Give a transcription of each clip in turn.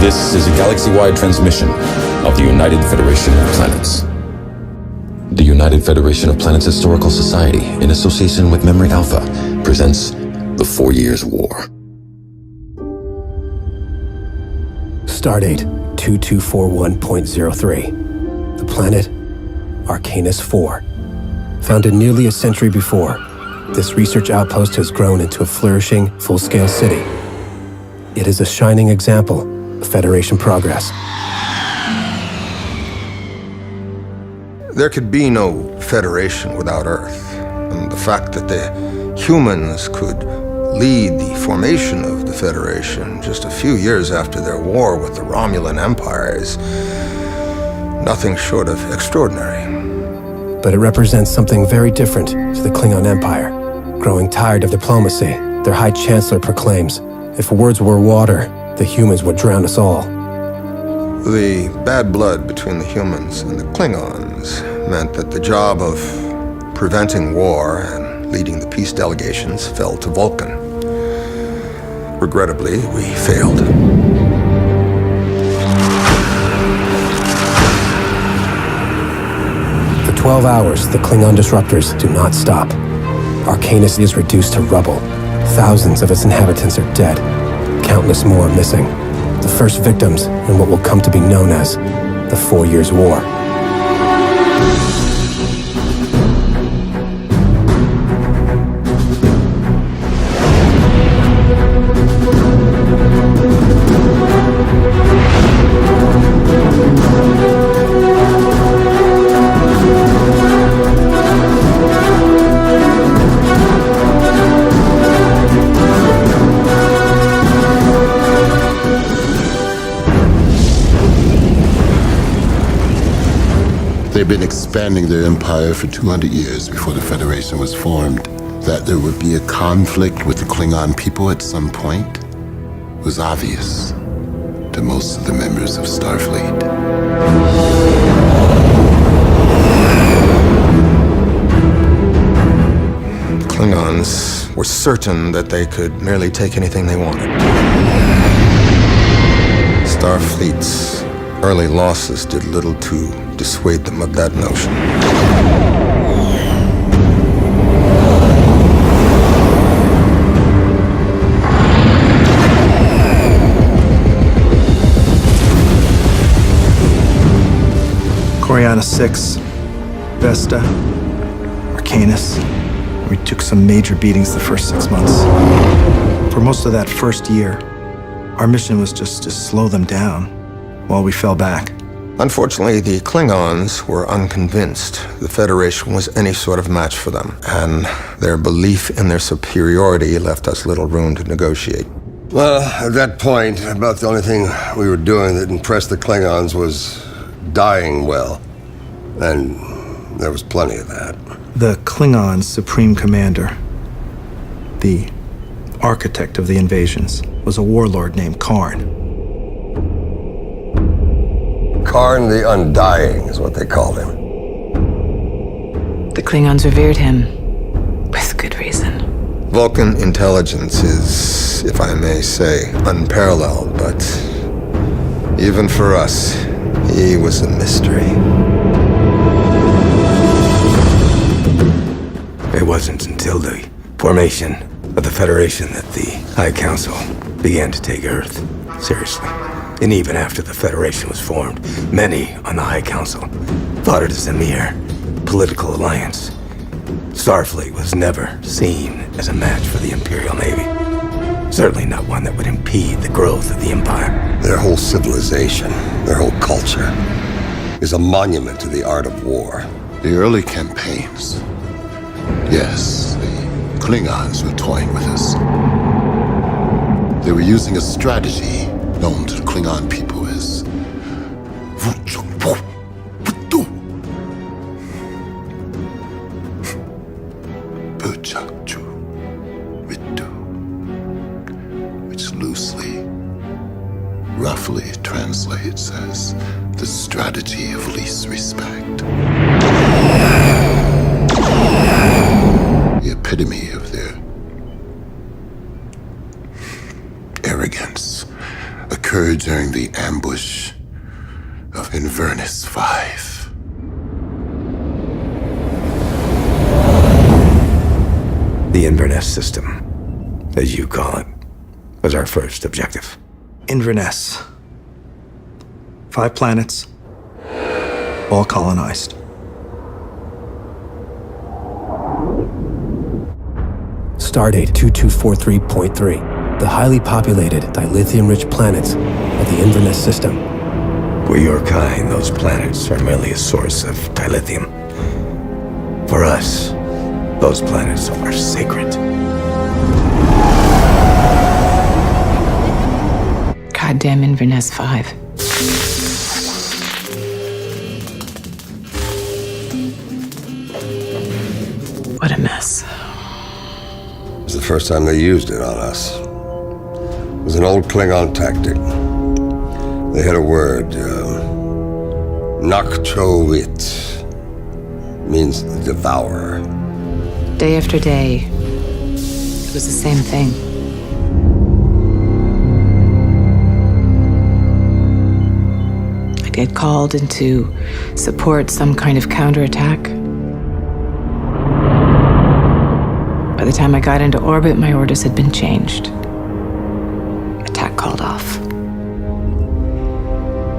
This is a galaxy-wide transmission of the United Federation of Planets. The United Federation of Planets Historical Society, in association with Memory Alpha, presents The 4 Years' War. Stardate 2241.03. The planet Arcanus 4. Founded nearly a century before, this research outpost has grown into a flourishing, full-scale city. It is a shining example of Federation progress. There could be no Federation without Earth, and the fact that the humans could lead the formation of the Federation just a few years after their war with the Romulan Empire is nothing short of extraordinary. But it represents something very different to the Klingon Empire. Growing tired of diplomacy, their High Chancellor proclaims, if words were water, the humans would drown us all. The bad blood between the humans and the Klingons meant that the job of preventing war and leading the peace delegations fell to Vulcan. Regrettably, we failed. For 12 hours, the Klingon disruptors do not stop. Arcanus is reduced to rubble. Thousands of its inhabitants are dead. Countless more missing. The first victims in what will come to be known as the 4 Years' War. They've been expanding their empire for 200 years before the Federation was formed. That there would be a conflict with the Klingon people at some point was obvious to most of the members of Starfleet. The Klingons were certain that they could merely take anything they wanted. Starfleet's early losses did little to dissuade them of that notion. Coriana 6, Vesta, Arcanus. We took some major beatings the first 6 months. For most of that first year, our mission was just to slow them down while we fell back. Unfortunately, the Klingons were unconvinced the Federation was any sort of match for them, and their belief in their superiority left us little room to negotiate. Well, at that point, about the only thing we were doing that impressed the Klingons was dying well. And there was plenty of that. The Klingon Supreme Commander, the architect of the invasions, was a warlord named Karn. Karn the Undying is what they called him. The Klingons revered him, with good reason. Vulcan intelligence is, if I may say, unparalleled, but even for us, he was a mystery. It wasn't until the formation of the Federation that the High Council began to take Earth seriously. And even after the Federation was formed, many on the High Council thought it as a mere political alliance. Starfleet was never seen as a match for the Imperial Navy. Certainly not one that would impede the growth of the Empire. Their whole civilization, their whole culture, is a monument to the art of war. The early campaigns, yes, the Klingons were toying with us. They were using a strategy known to the Klingon people as which loosely, roughly translates as the strategy of least respect. The epitome of their arrogance, a occurred during the ambush of Inverness 5. The Inverness system, as you call it, was our first objective. Inverness. 5 planets, all colonized. Stardate 2243.3, the highly populated dilithium-rich planets of the Inverness system. For your kind, those planets are merely a source of dilithium. For us, those planets are sacred. Goddamn Inverness 5. What a mess. It was the first time they used it on us. It was an old Klingon tactic. They had a word, Nakchovit. Means devourer. Day after day, it was the same thing. I'd get called in to support some kind of counterattack. By the time I got into orbit, my orders had been changed. Attack called off.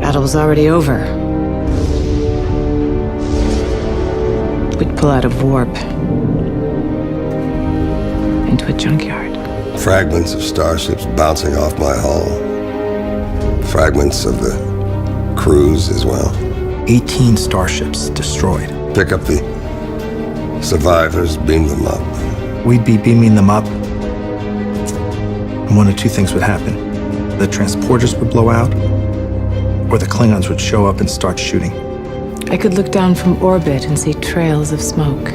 Battle was already over. We'd pull out of warp into a junkyard. Fragments of starships bouncing off my hull. Fragments of the crews as well. 18 starships destroyed. Pick up the survivors, beam them up. We'd be beaming them up, and one of two things would happen. The transporters would blow out, or the Klingons would show up and start shooting. I could look down from orbit and see trails of smoke.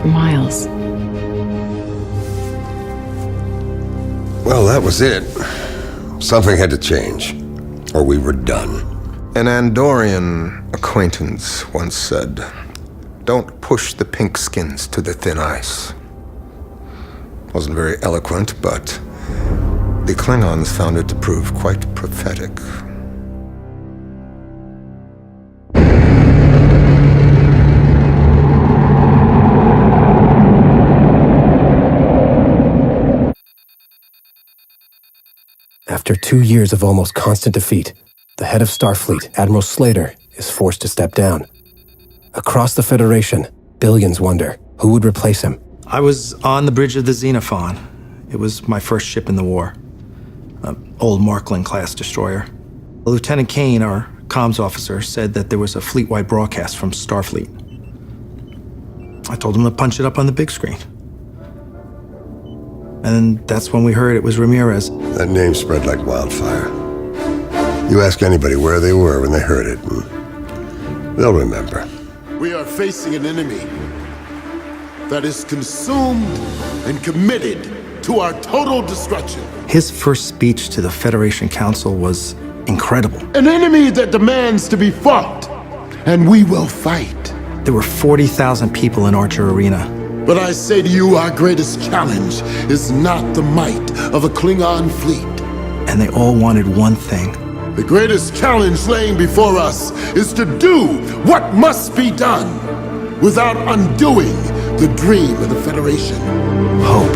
For miles. Well, that was it. Something had to change, or we were done. An Andorian acquaintance once said, "Don't push the pink skins to the thin ice." Wasn't very eloquent, but the Klingons found it to prove quite prophetic. After 2 years of almost constant defeat, the head of Starfleet, Admiral Slater, is forced to step down. Across the Federation, billions wonder who would replace him. I was on the bridge of the Xenophon. It was my first ship in the war. An old Markland-class destroyer. Lieutenant Kane, our comms officer, said that there was a fleet-wide broadcast from Starfleet. I told him to punch it up on the big screen. And that's when we heard it was Ramirez. That name spread like wildfire. You ask anybody where they were when they heard it, and they'll remember. We are facing an enemy that is consumed and committed to our total destruction. His first speech to the Federation Council was incredible. An enemy that demands to be fought, and we will fight. There were 40,000 people in Archer Arena. But I say to you, our greatest challenge is not the might of a Klingon fleet. And they all wanted one thing. The greatest challenge laying before us is to do what must be done without undoing the dream of the Federation. Hope.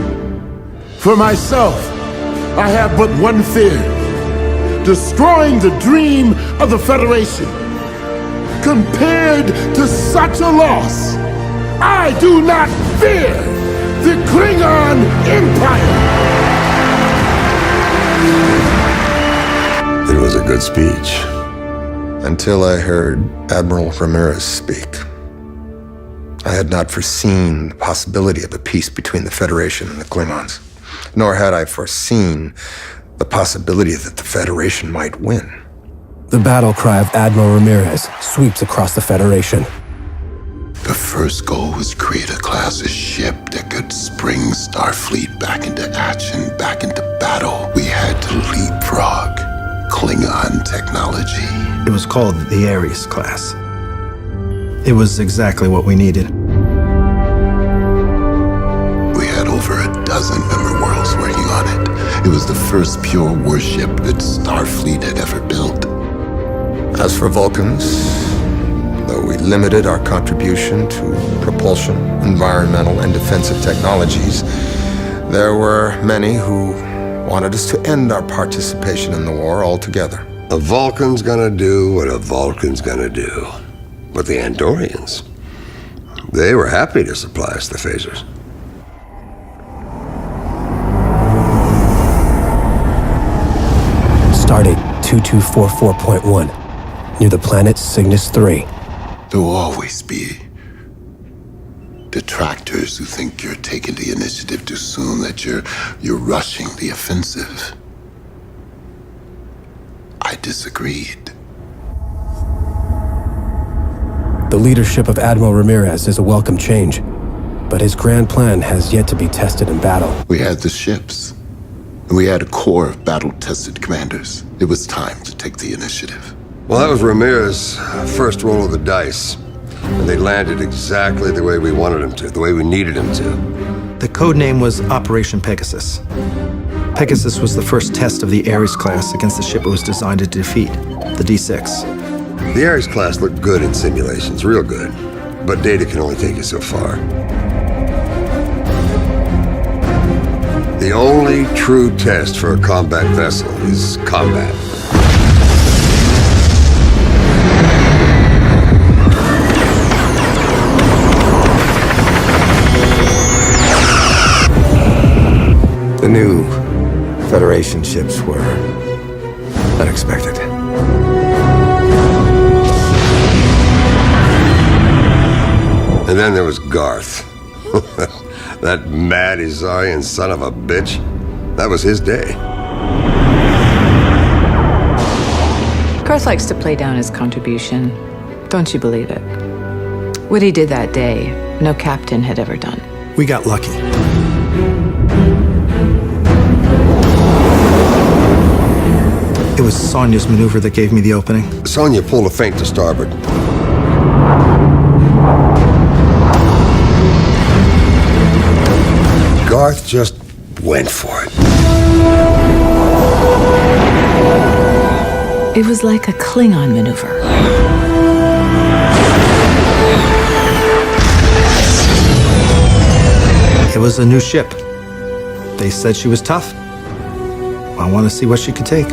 For myself, I have but one fear: destroying the dream of the Federation. Compared to such a loss, I do not fear the Klingon Empire! It was a good speech. Until I heard Admiral Ramirez speak. I had not foreseen the possibility of a peace between the Federation and the Klingons, nor had I foreseen the possibility that the Federation might win. The battle cry of Admiral Ramirez sweeps across the Federation. The first goal was to create a class of ship that could spring Starfleet back into action, back into battle. We had to leapfrog Klingon technology. It was called the Ares class. It was exactly what we needed. We had over a dozen It was the first pure warship that Starfleet had ever built. As for Vulcans, though we limited our contribution to propulsion, environmental, and defensive technologies, there were many who wanted us to end our participation in the war altogether. A Vulcan's gonna do what a Vulcan's gonna do. But the Andorians, they were happy to supply us the phasers. Stardate 2244.1, near the planet Cygnus 3. There will always be detractors who think you're taking the initiative too soon, that you're rushing the offensive. I disagreed. The leadership of Admiral Ramirez is a welcome change, but his grand plan has yet to be tested in battle. We had the ships, and we had a core of battle-tested commanders. It was time to take the initiative. Well, that was Ramirez's first roll of the dice. And they landed exactly the way we wanted them to, the way we needed them to. The code name was Operation Pegasus. Pegasus was the first test of the Ares class against the ship it was designed to defeat, the D6. The Ares class looked good in simulations, real good. But data can only take you so far. The only true test for a combat vessel is combat. The new Federation ships were unexpected. And then there was Garth. That mad Izarian son of a bitch. That was his day. Garth likes to play down his contribution. Don't you believe it? What he did that day, no captain had ever done. We got lucky. It was Sonya's maneuver that gave me the opening. Sonya pulled a feint to starboard. Garth just went for it. It was like a Klingon maneuver. It was a new ship. They said she was tough. I want to see what she could take.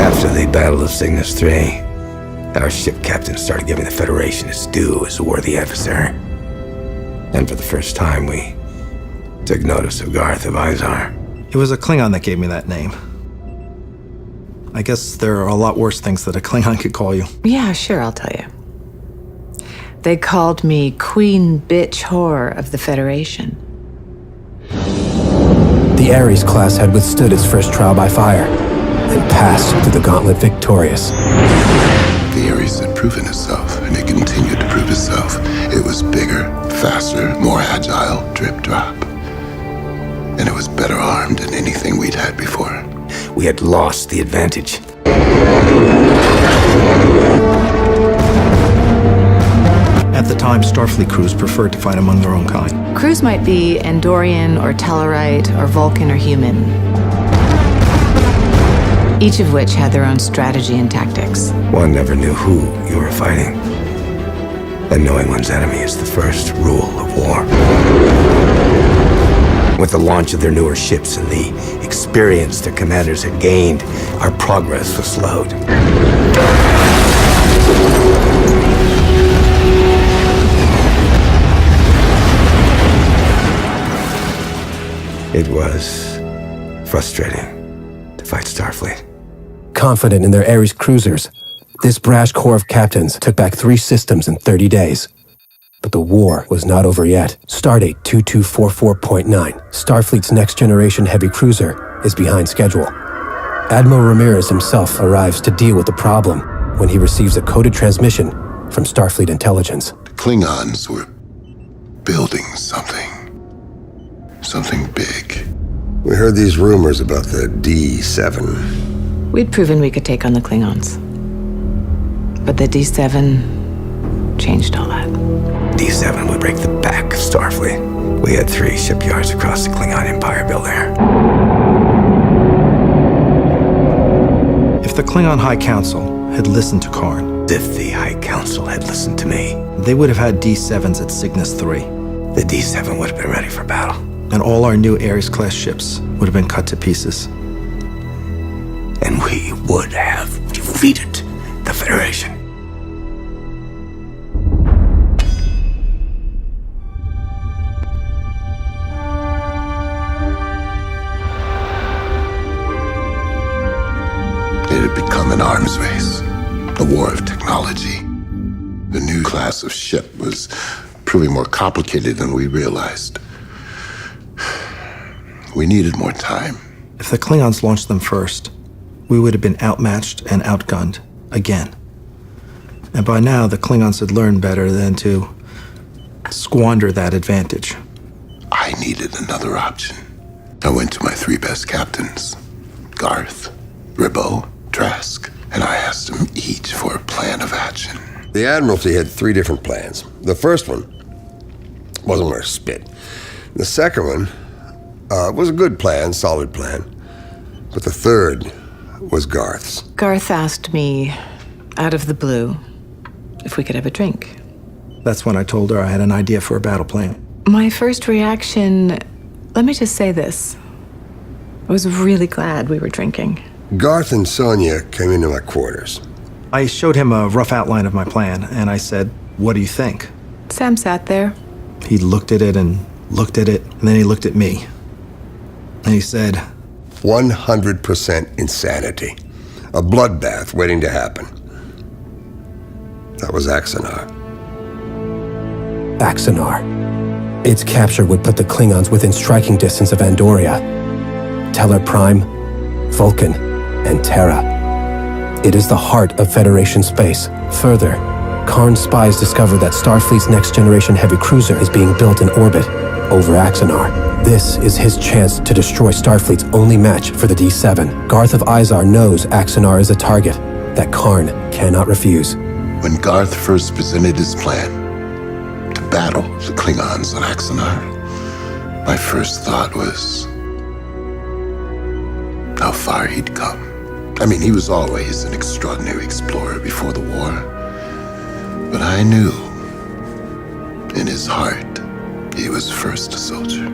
After the Battle of Cygnus 3, our ship captain started giving the Federation its due as a worthy adversary. And for the first time, we took notice of Garth of Izar. It was a Klingon that gave me that name. I guess there are a lot worse things that a Klingon could call you. Yeah, sure, I'll tell you. They called me Queen Bitch Whore of the Federation. The Ares class had withstood its first trial by fire and passed through the gauntlet victorious. The Ares had proven itself, and it continued to prove itself. It was bigger, faster, more agile, drip drop. And it was better armed than anything we'd had before. We had lost the advantage. At the time, Starfleet crews preferred to fight among their own kind. Crews might be Andorian or Tellarite or Vulcan or human, each of which had their own strategy and tactics. One never knew who you were fighting. And knowing one's enemy is the first rule of war. With the launch of their newer ships and the experience their commanders had gained, our progress was slowed. It was frustrating to fight Starfleet. Confident in their Ares cruisers, this brash corps of captains took back 3 systems in 30 days. But the war was not over yet. Stardate 2244.9, Starfleet's next-generation heavy cruiser, is behind schedule. Admiral Ramirez himself arrives to deal with the problem when he receives a coded transmission from Starfleet intelligence. The Klingons were building something. Something big. We heard these rumors about the D7. We'd proven we could take on the Klingons. But the D7 changed all that. D7 would break the back of Starfleet. We had 3 shipyards across the Klingon Empire built there. If the Klingon High Council had listened to Karn, If the High Council had listened to me, they would have had D7s at Cygnus 3, the D7 would have been ready for battle. and all our new Ares-class ships would have been cut to pieces. And we would have defeated the Federation. It had become an arms race, a war of technology. The new class of ship was proving more complicated than we realized. We needed more time. If the Klingons launched them first, we would have been outmatched and outgunned again. And by now, the Klingons had learned better than to squander that advantage. I needed another option. I went to my 3 best captains, Garth, Ribot, Trask, and I asked them each for a plan of action. The Admiralty had 3 different plans. The first one wasn't worth spit. The second one was a good plan, solid plan. But the third was Garth's. Garth asked me, out of the blue, if we could have a drink. That's when I told her I had an idea for a battle plan. My first reaction, let me just say this. I was really glad we were drinking. Garth and Sonia came into my quarters. I showed him a rough outline of my plan, and I said, "What do you think?" Sam sat there. He looked at it, and then he looked at me. And he said, 100% insanity. A bloodbath waiting to happen. That was Axanar. Axanar. Its capture would put the Klingons within striking distance of Andoria, Teller Prime, Vulcan, and Terra. It is the heart of Federation space. Further, Karn's spies discovered that Starfleet's next-generation heavy cruiser is being built in orbit over Axanar. This is his chance to destroy Starfleet's only match for the D7. Garth of Izar knows Axanar is a target that Karn cannot refuse. When Garth first presented his plan to battle the Klingons on Axanar, my first thought was how far he'd come. I mean, he was always an extraordinary explorer before the war. But I knew, in his heart, he was first a soldier.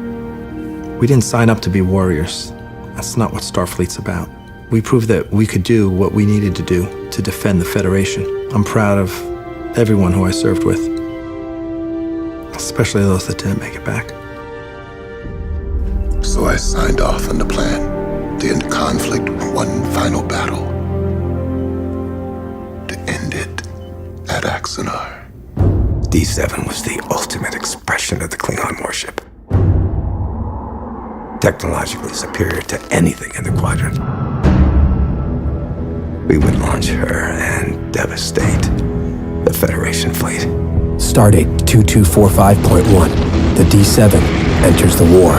"We didn't sign up to be warriors. That's not what Starfleet's about. We proved that we could do what we needed to do to defend the Federation. I'm proud of everyone who I served with, especially those that didn't make it back." So I signed off on the plan to end conflict with one final battle. To end it at Axanar. D7 was the ultimate expression of the Klingon warship. Technologically superior to anything in the quadrant. We would launch her and devastate the Federation fleet. Stardate 2245.1. The D7 enters the war.